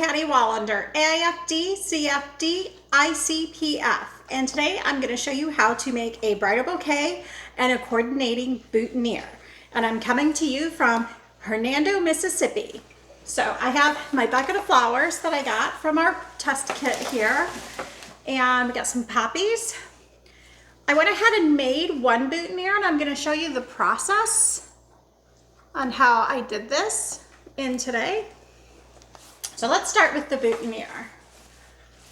Patty Wallander, AFD, CFD, ICPF, and today I'm going to show you how to make a bridal bouquet and a coordinating boutonniere. And I'm coming to you from Hernando, Mississippi. So I have my bucket of flowers that I got from our test kit here, and we got some poppies. I went ahead and made one boutonniere, and I'm going to show you the process on how I did this in today. So let's start with the boutonniere.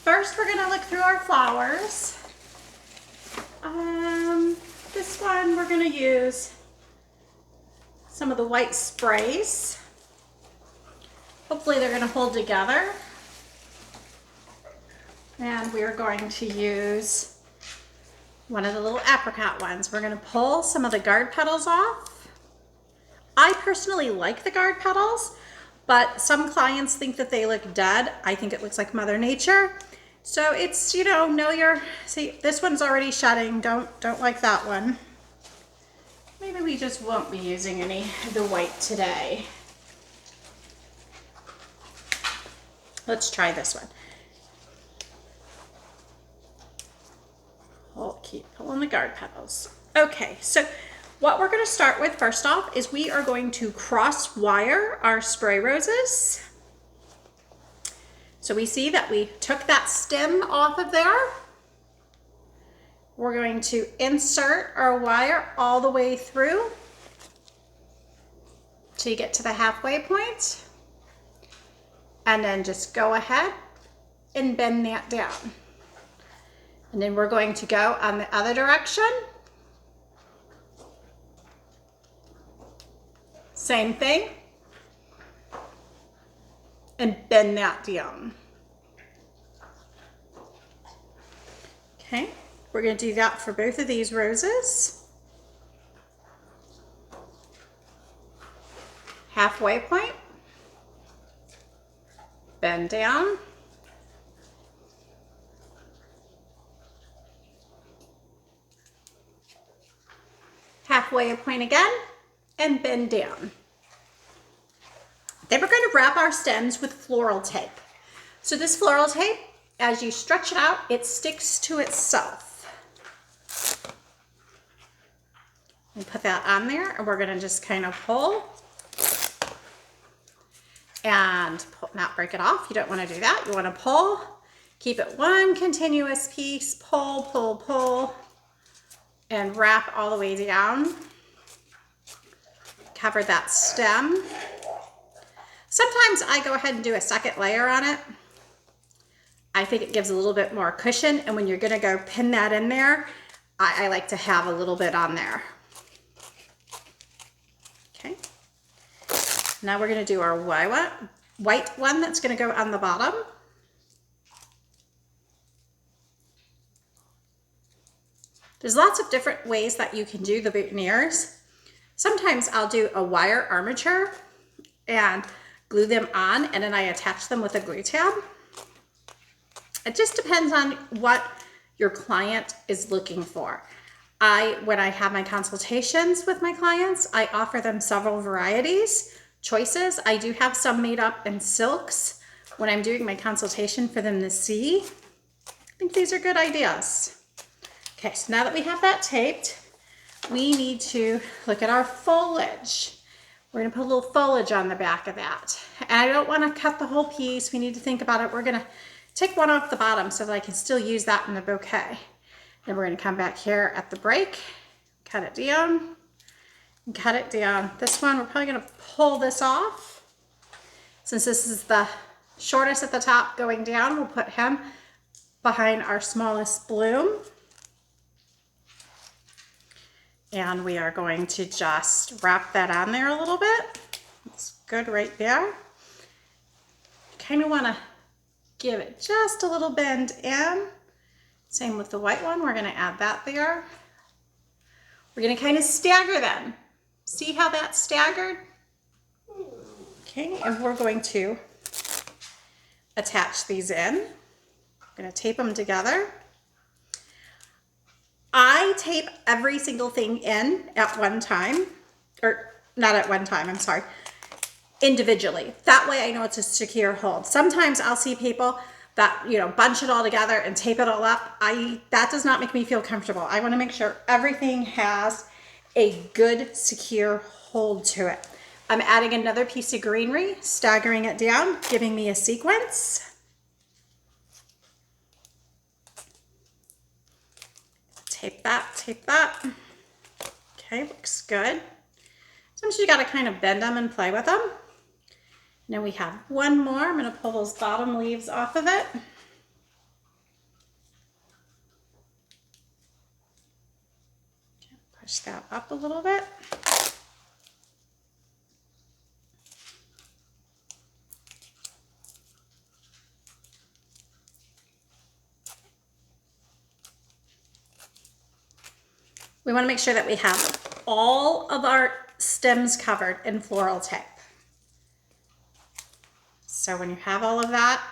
First, we're going to look through our flowers. This one, we're going to use some of the white sprays. Hopefully they're going to hold together. And we're going to use one of the little apricot ones. We're going to pull some of the guard petals off. I personally like the guard petals, but some clients think that they look dead. I think it looks like Mother Nature. So it's, you know your, see, this one's already shedding. Don't like that one. Maybe we just won't be using any of the white today. Let's try this one. We'll keep pulling the guard petals. Okay, so what we're going to start with first off is we are going to cross wire our spray roses. So we see that we took that stem off of there. We're going to insert our wire all the way through till you get to the halfway point. And then just go ahead and bend that down. And then we're going to go on the other direction. Same thing. And bend that down. Okay, we're going to do that for both of these roses. Halfway point. Bend down. Halfway point again, and bend down. Then we're going to wrap our stems with floral tape. So this floral tape, as you stretch it out, it sticks to itself. And put that on there, and we're going to just kind of pull and pull, not break it off. You don't want to do that. You want to pull, keep it one continuous piece, pull, pull, pull, and wrap all the way down. Cover that stem. Sometimes I go ahead and do a second layer on it. I think it gives a little bit more cushion, and when you're going to go pin that in there, I like to have a little bit on there. Okay. Now we're going to do our white one that's going to go on the bottom. There's lots of different ways that you can do the boutonnieres. Sometimes I'll do a wire armature and glue them on, and then I attach them with a glue tab. It just depends on what your client is looking for. When I have my consultations with my clients, I offer them several varieties, choices. I do have some made up in silks when I'm doing my consultation for them to see. I think these are good ideas. Okay, so now that we have that taped, we need to look at our foliage. We're going to put a little foliage on the back of that. And I don't want to cut the whole piece. We need to think about it. We're going to take one off the bottom so that I can still use that in the bouquet. Then we're going to come back here at the break, cut it down, and cut it down. This one, we're probably going to pull this off. Since this is the shortest at the top going down, we'll put him behind our smallest bloom. And we are going to just wrap that on there a little bit. It's good right there. Kind of want to give it just a little bend in. Same with the white one. We're going to add that there. We're going to kind of stagger them. See how that's staggered? Okay, and we're going to attach these in. I'm going to tape them together. I tape every single thing in at one time, or not at one time, I'm sorry. individually. That way I know it's a secure hold. Sometimes I'll see people that, you know, bunch it all together and tape it all up. That does not make me feel comfortable. I want to make sure everything has a good secure hold to it. I'm adding another piece of greenery, staggering it down, giving me a sequence. Tape that, tape that. Okay, looks good. Sometimes you gotta kind of bend them and play with them. Now we have one more. I'm gonna pull those bottom leaves off of it. Push that up a little bit. We want to make sure that we have all of our stems covered in floral tape. So when you have all of that,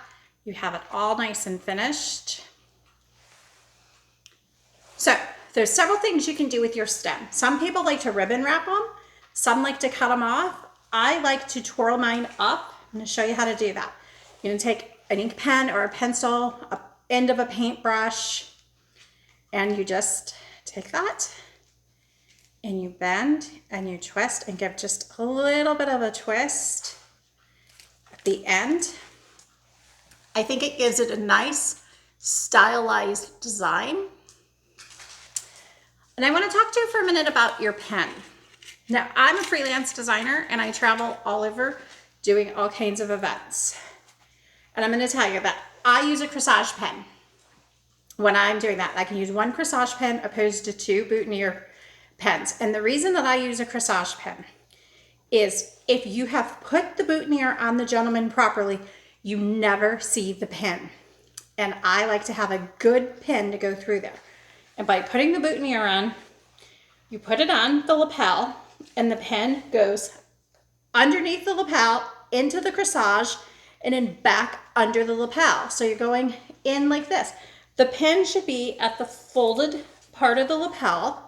you have it all nice and finished. So there's several things you can do with your stem. Some people like to ribbon wrap them. Some like to cut them off. I like to twirl mine up. I'm going to show you how to do that. You're going to take an ink pen or a pencil, an end of a paintbrush, and you just take that and you bend and you twist and give just a little bit of a twist at the end. I think it gives it a nice stylized design. And I want to talk to you for a minute about your pen. Now, I'm a freelance designer and I travel all over doing all kinds of events. And I'm going to tell you that I use a corsage pen when I'm doing that. I can use one corsage pen opposed to two boutonniere pens. And the reason that I use a corsage pen is if you have put the boutonniere on the gentleman properly, you never see the pen. And I like to have a good pen to go through there. And by putting the boutonniere on, you put it on the lapel and the pen goes underneath the lapel into the corsage and then back under the lapel. So you're going in like this. The pen should be at the folded part of the lapel.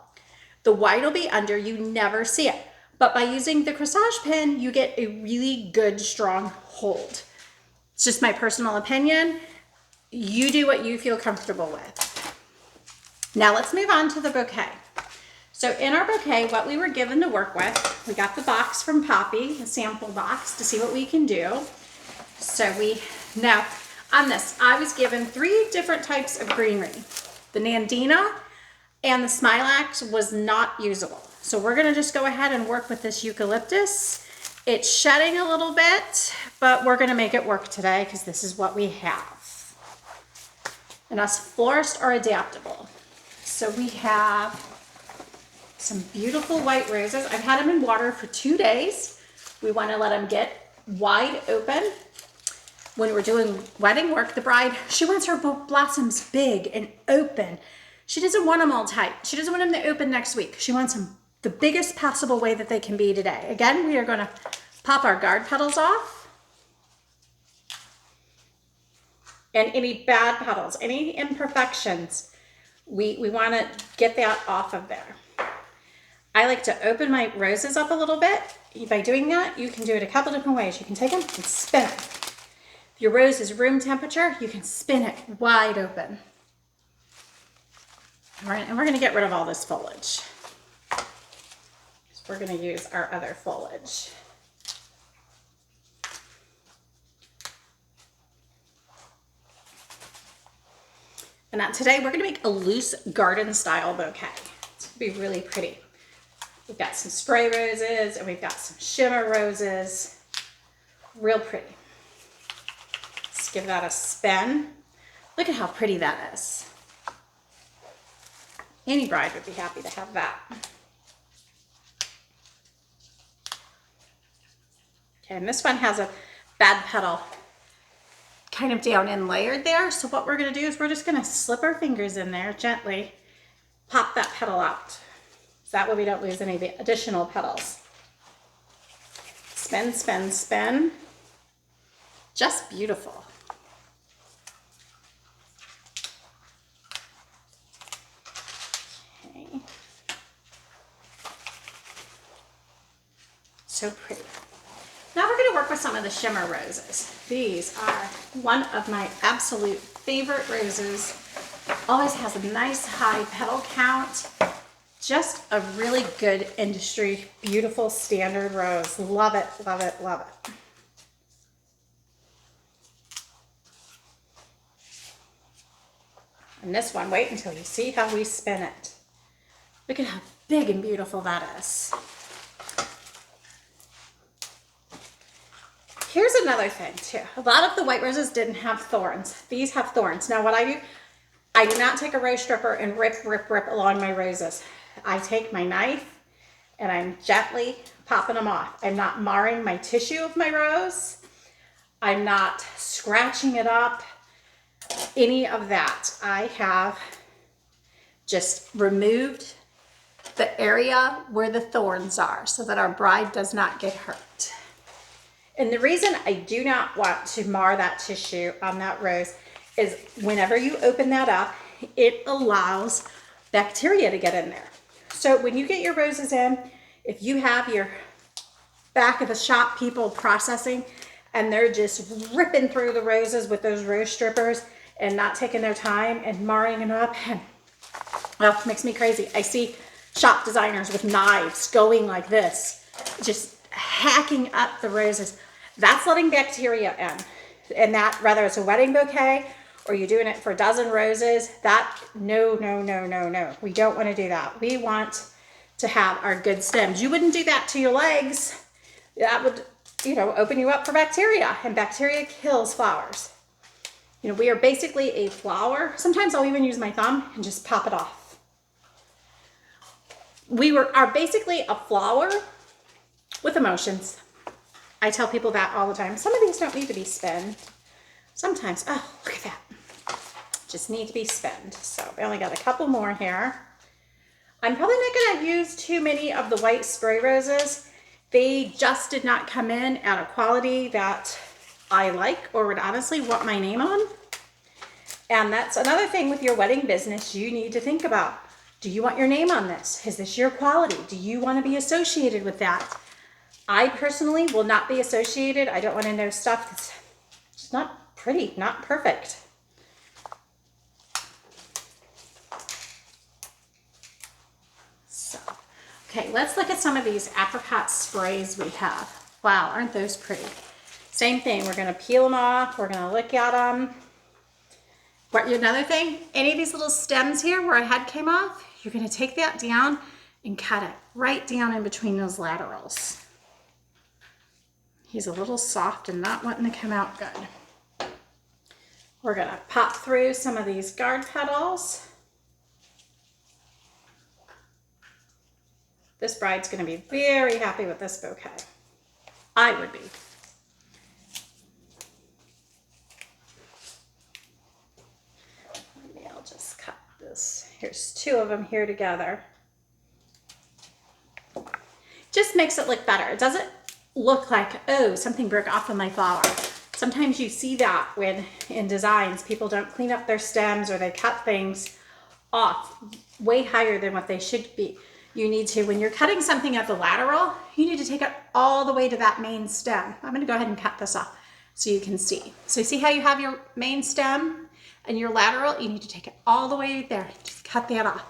The white will be under, you never see it. But by using the corsage pen, you get a really good, strong hold. It's just my personal opinion. You do what you feel comfortable with. Now let's move on to the bouquet. So in our bouquet, what we were given to work with, we got the box from Poppy, the sample box, to see what we can do. So now on this, I was given 3 different types of greenery. The Nandina and the Smilax was not usable. So we're gonna just go ahead and work with this eucalyptus. It's shedding a little bit, but we're gonna make it work today because this is what we have. And us florists are adaptable. So we have some beautiful white roses. I've had them in water for 2 days. We wanna let them get wide open. When we're doing wedding work, the bride, she wants her blossoms big and open. She doesn't want them all tight. She doesn't want them to open next week. She wants them the biggest possible way that they can be today. Again, we are gonna pop our guard petals off. And any bad petals, any imperfections, we wanna get that off of there. I like to open my roses up a little bit. By doing that, you can do it a couple different ways. You can take them and spin them. If your rose is room temperature, you can spin it wide open. All right, and we're gonna get rid of all this foliage. So we're gonna use our other foliage. And now today we're gonna make a loose garden style bouquet. It's gonna be really pretty. We've got some spray roses and we've got some shimmer roses. Real pretty. Let's give that a spin. Look at how pretty that is. Any bride would be happy to have that. Okay, and this one has a bad petal kind of down in layered there. So what we're gonna do is we're just gonna slip our fingers in there gently, pop that petal out. So that way we don't lose any of the additional petals. Spin, spin, spin. Just beautiful. Okay. So pretty. Now we're gonna work with some of the shimmer roses. These are one of my absolute favorite roses. Always has a nice high petal count. Just a really good industry, beautiful standard rose. Love it, love it, love it. And this one, wait until you see how we spin it. Look at how big and beautiful that is. Here's another thing too. A lot of the white roses didn't have thorns. These have thorns. Now what I do not take a rose stripper and rip along my roses. I take my knife and I'm gently popping them off. I'm not marring my tissue of my rose. I'm not scratching it up. Any of that. I have just removed the area where the thorns are so that our bride does not get hurt. And the reason I do not want to mar that tissue on that rose is whenever you open that up, it allows bacteria to get in there. So when you get your roses in, if you have your back of the shop people processing and they're just ripping through the roses with those rose strippers and not taking their time and marring them up, and well, it makes me crazy. I see shop designers with knives going like this, just hacking up the roses. That's letting bacteria in. And that, whether it's a wedding bouquet or you're doing it for a dozen roses, that, no. We don't want to do that. We want to have our good stems. You wouldn't do that to your legs. That would, open you up for bacteria, and bacteria kills flowers. We are basically a flower. Sometimes I'll even use my thumb and just pop it off. We are basically a flower with emotions. I tell people that all the time. Some of these don't need to be spinned. Sometimes, oh, look at that. Just need to be spinned. So we only got a couple more here. I'm probably not going to use too many of the white spray roses. They just did not come in at a quality that I like or would honestly want my name on. And that's another thing with your wedding business you need to think about. Do you want your name on this? Is this your quality? Do you want to be associated with that? I personally will not be associated. I don't want to know stuff that's just not pretty, not perfect. So, okay, let's look at some of these apricot sprays we have. Wow, aren't those pretty? Same thing, we're gonna peel them off, we're gonna look at them. But another thing, any of these little stems here where a head came off, you're gonna take that down and cut it right down in between those laterals. He's a little soft and not wanting to come out good. We're gonna pop through some of these guard petals. This bride's gonna be very happy with this bouquet. I would be. Maybe I'll just cut this. Here's two of them here together. Just makes it look better. It doesn't look like, oh, something broke off of my flower. Sometimes you see that when in designs people don't clean up their stems or they cut things off way higher than what they should be. You need to, when you're cutting something at the lateral, you need to take it all the way to that main stem. I'm going to go ahead and cut this off so you can see. So see how you have your main stem and your lateral? You need to take it all the way there. Just cut that off.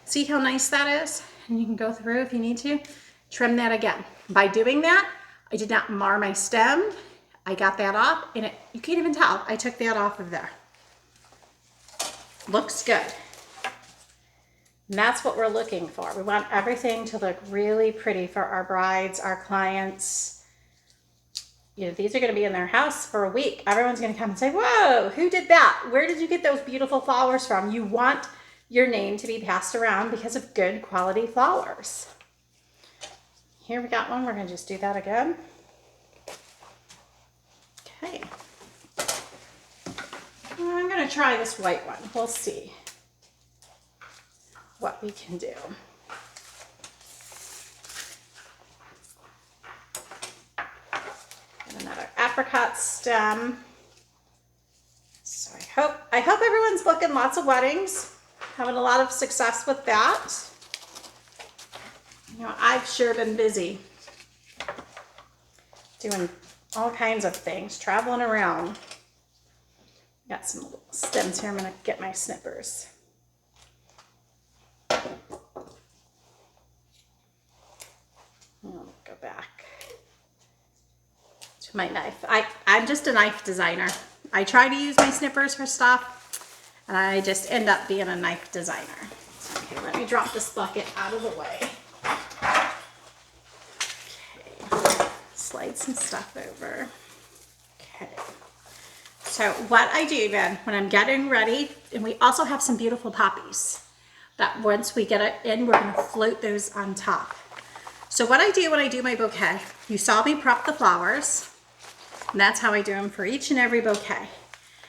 See how nice that is? And you can go through if you need to. Trim that again. By doing that, I did not mar my stem. I got that off, and you can't even tell I took that off of there. Looks good. And that's what we're looking for. We want everything to look really pretty for our brides, our clients. These are going to be in their house for a week. Everyone's going to come and say, whoa, who did that? Where did you get those beautiful flowers from? You want your name to be passed around because of good quality flowers. Here we got one. We're going to just do that again. Okay. I'm going to try this white one. We'll see what we can do. And another apricot stem. So I hope everyone's booking lots of weddings, having a lot of success with that. I've sure been busy doing all kinds of things traveling around. Got some little stems here. I'm gonna get my snippers. I'll go back to my knife. I'm just a knife designer. I try to use my snippers for stuff, and I just end up being a knife designer. Okay, let me drop this bucket out of the way. Okay, slide some stuff over. Okay. So what I do then, when I'm getting ready, and we also have some beautiful poppies that once we get it in, we're gonna float those on top. So what I do when I do my bouquet, you saw me prep the flowers, and that's how I do them for each and every bouquet.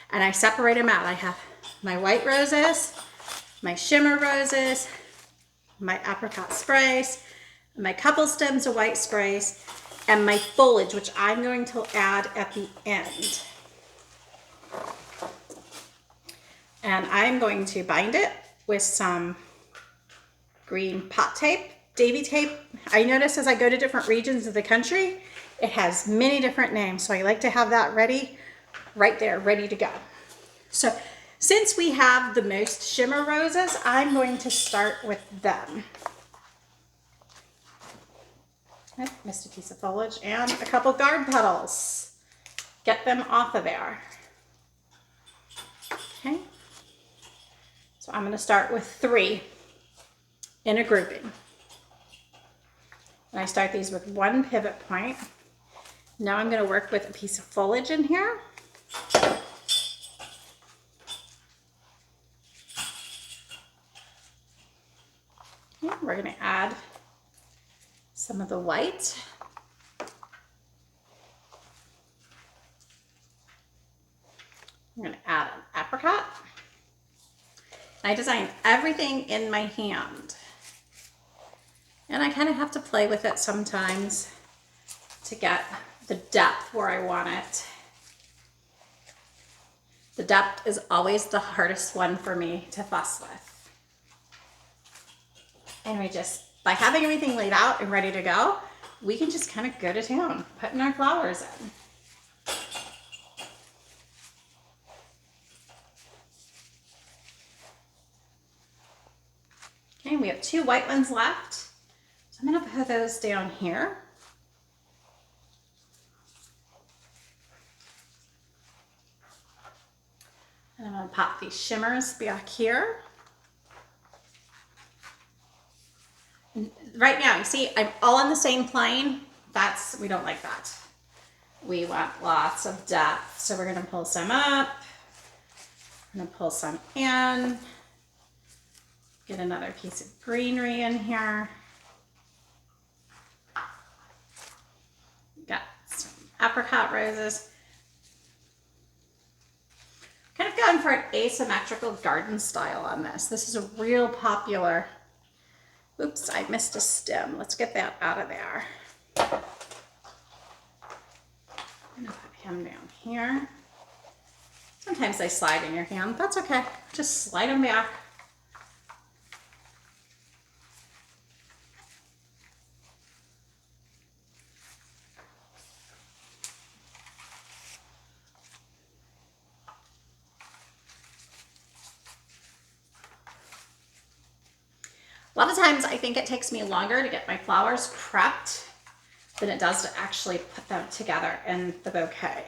And I separate them out. I have my white roses, my shimmer roses, my apricot sprays, my couple stems of white sprays, and my foliage, which I'm going to add at the end. And I'm going to bind it with some green pot tape, Davy tape. I notice as I go to different regions of the country, it has many different names. So I like to have that ready, right there, ready to go. So since we have the most shimmer roses, I'm going to start with them. Oh, missed a piece of foliage and a couple guard petals. Get them off of there. Okay. So I'm going to start with 3 in a grouping. And I start these with 1 pivot point. Now I'm going to work with a piece of foliage in here. Okay, we're going to add some of the white. I'm going to add an apricot. I design everything in my hand. And I kind of have to play with it sometimes to get the depth where I want it. The depth is always the hardest one for me to fuss with. And we just, by having everything laid out and ready to go, we can just kind of go to town, putting our flowers in. Okay, we have 2 white ones left. So I'm going to put those down here. And I'm going to pop these shimmers back here. And right now, you see, I'm all on the same plane. We don't like that. We want lots of depth. So we're going to pull some up. I'm going to pull some in. Get another piece of greenery in here. Got some apricot roses. Kind of going for an asymmetrical garden style on this. This is a real popular. Oops, I missed a stem. Let's get that out of there. I'm gonna put him down here. Sometimes they slide in your hand. That's okay. Just slide them back. A lot of times I think it takes me longer to get my flowers prepped than it does to actually put them together in the bouquet.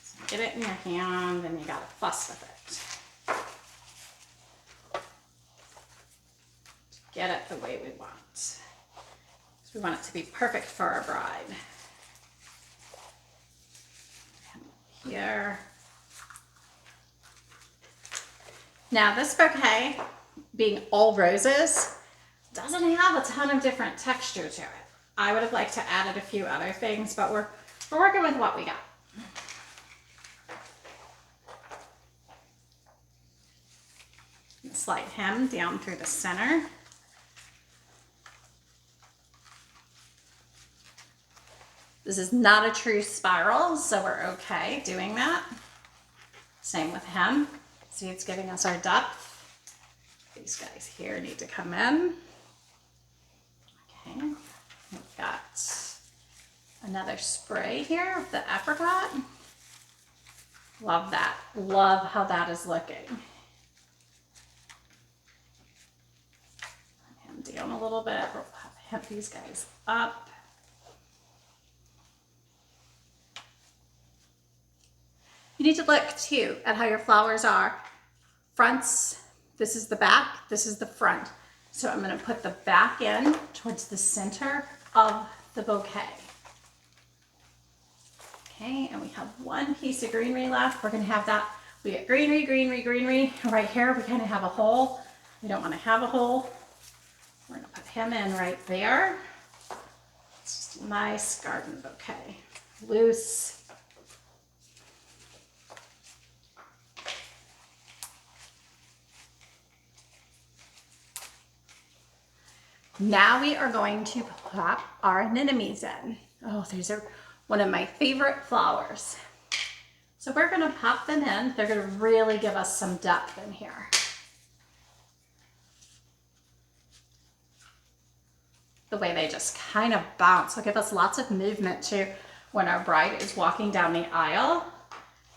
So get it in your hand and you gotta fuss with it. Get it the way we want. We want it to be perfect for our bride. Here. Now this bouquet, being all roses, doesn't have a ton of different texture to it. I would have liked to add a few other things, but we're working with what we got. Slide him down through the center. This is not a true spiral, so we're okay doing that. Same with him. See, it's giving us our depth. These guys here need to come in. Okay, we've got another spray here of the apricot. Love that. Love how that is looking. Put him down a little bit. We'll hit these guys up. You need to look too at how your flowers are. Fronts, this is the back, this is the front. So I'm going to put the back in towards the center of the bouquet. Okay, and we have one piece of greenery left. We're going to have that. We get greenery, greenery, greenery. Right here, we kind of have a hole. We don't want to have a hole. We're going to put him in right there. It's just a nice garden bouquet. Loose. Now we are going to pop our anemones in. Oh, these are one of my favorite flowers. So we're going to pop them in. They're going to really give us some depth in here. The way they just kind of bounce will give us lots of movement too. When our bride is walking down the aisle,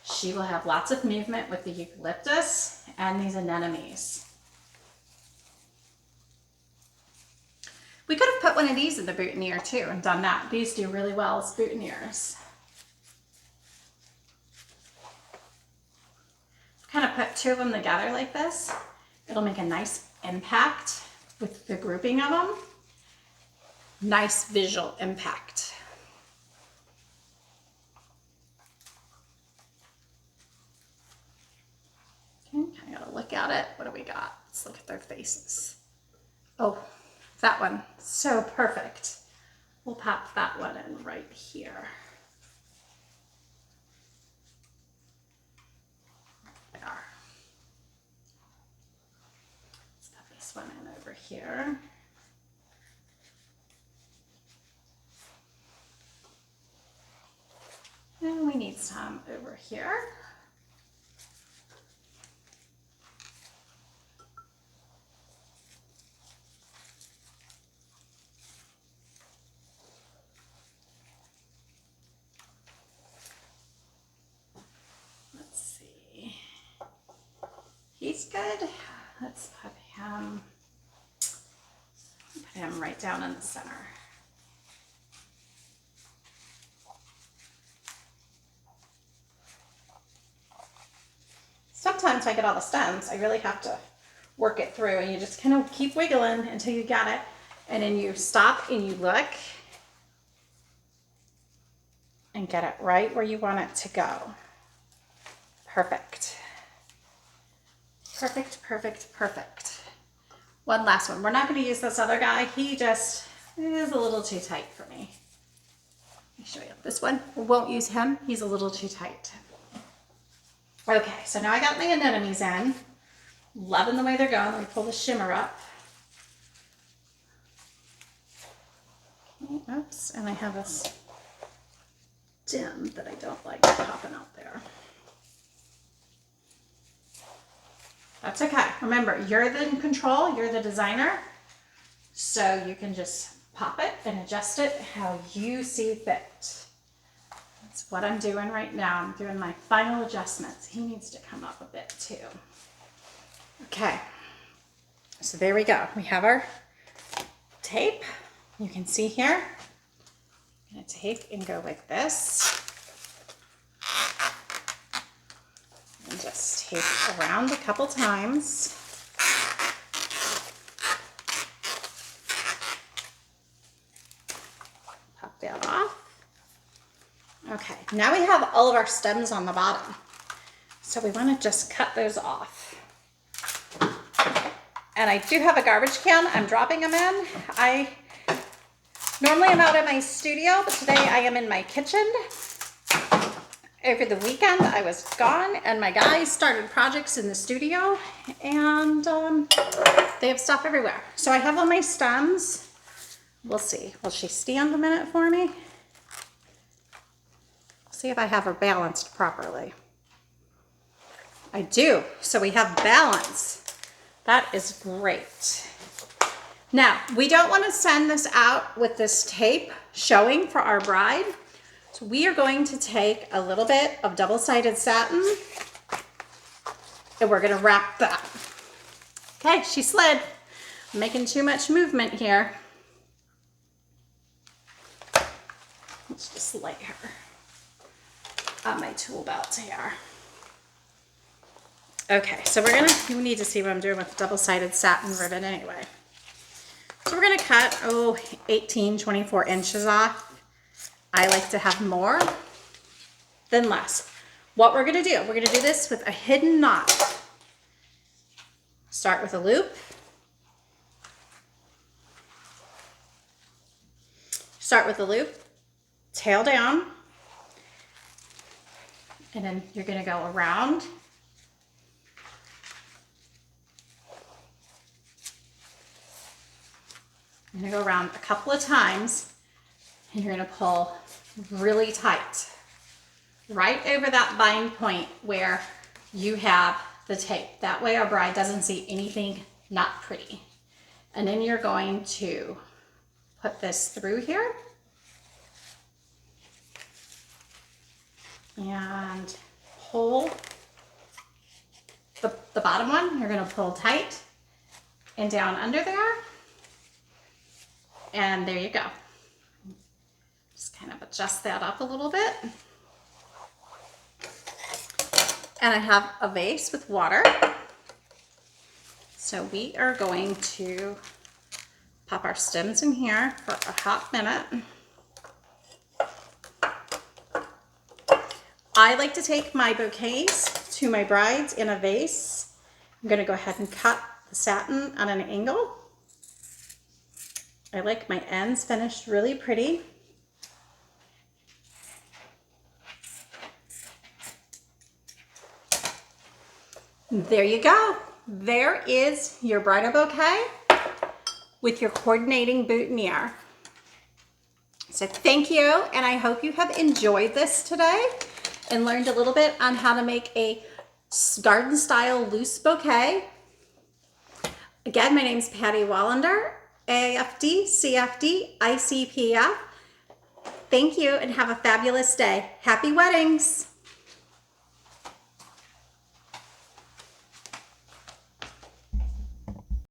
she will have lots of movement with the eucalyptus and these anemones. We could have put one of these in the boutonniere too and done that. These do really well as boutonnieres. Kind of put two of them together like this. It'll make a nice impact with the grouping of them. Nice visual impact. Okay, I gotta look at it. What do we got? Let's look at their faces. Oh. That one, so perfect. We'll pop that one in right here. There. Let's put this one in over here. And we need some over here. He's good. Let's put him right down in the center. Sometimes I get all the stems, I really have to work it through, and you just kind of keep wiggling until you get it, and then you stop and you look and get it right where you want it to go. Perfect. Perfect, perfect, perfect. One last one. We're not going to use this other guy. He just is a little too tight for me. Let me show you this one. We won't use him. He's a little too tight. Okay, so now I got my anemones in. Loving the way they're going. Let me pull the shimmer up. Oops, and I have this dim that I don't like popping out there. That's okay. Remember, you're in control, you're the designer, so you can just pop it and adjust it how you see fit. That's what I'm doing right now. I'm doing my final adjustments. He needs to come up a bit too. Okay, so there we go. We have our tape. You can see here. I'm going to take and go like this. And just tape around a couple times. Pop that off. Okay, now we have all of our stems on the bottom. So we want to just cut those off. And I do have a garbage can. I'm dropping them in. Normally I'm out in my studio, but today I am in my kitchen. Over the weekend, I was gone, and my guys started projects in the studio, and they have stuff everywhere. So I have all my stems. We'll see. Will she stand a minute for me? See if I have her balanced properly. I do. So we have balance. That is great. Now, we don't want to send this out with this tape showing for our bride. So we are going to take a little bit of double-sided satin and we're going to wrap that. Okay, she slid. I'm making too much movement here. Let's just lay her on my tool belt here. Okay, so you need to see what I'm doing with double-sided satin ribbon anyway. So we're gonna cut, 18, 24 inches off. I like to have more than less. What we're gonna do this with a hidden knot. Start with a loop. Start with a loop, tail down, and then you're gonna go around. I'm gonna go around a couple of times and you're gonna pull really tight right over that bind point where you have the tape. That way our bride doesn't see anything not pretty. And then you're going to put this through here and pull the bottom one. You're gonna pull tight and down under there. And there you go. Just kind of adjust that up a little bit. And I have a vase with water. So we are going to pop our stems in here for a hot minute. I like to take my bouquets to my brides in a vase. I'm going to go ahead and cut the satin on an angle. I like my ends finished really pretty. There you go. There is your bridal bouquet with your coordinating boutonniere. So thank you, and I hope you have enjoyed this today and learned a little bit on how to make a garden style loose bouquet. Again, my name is Patty Wallander, AFD, CFD, ICPF. Thank you and have a fabulous day. Happy weddings!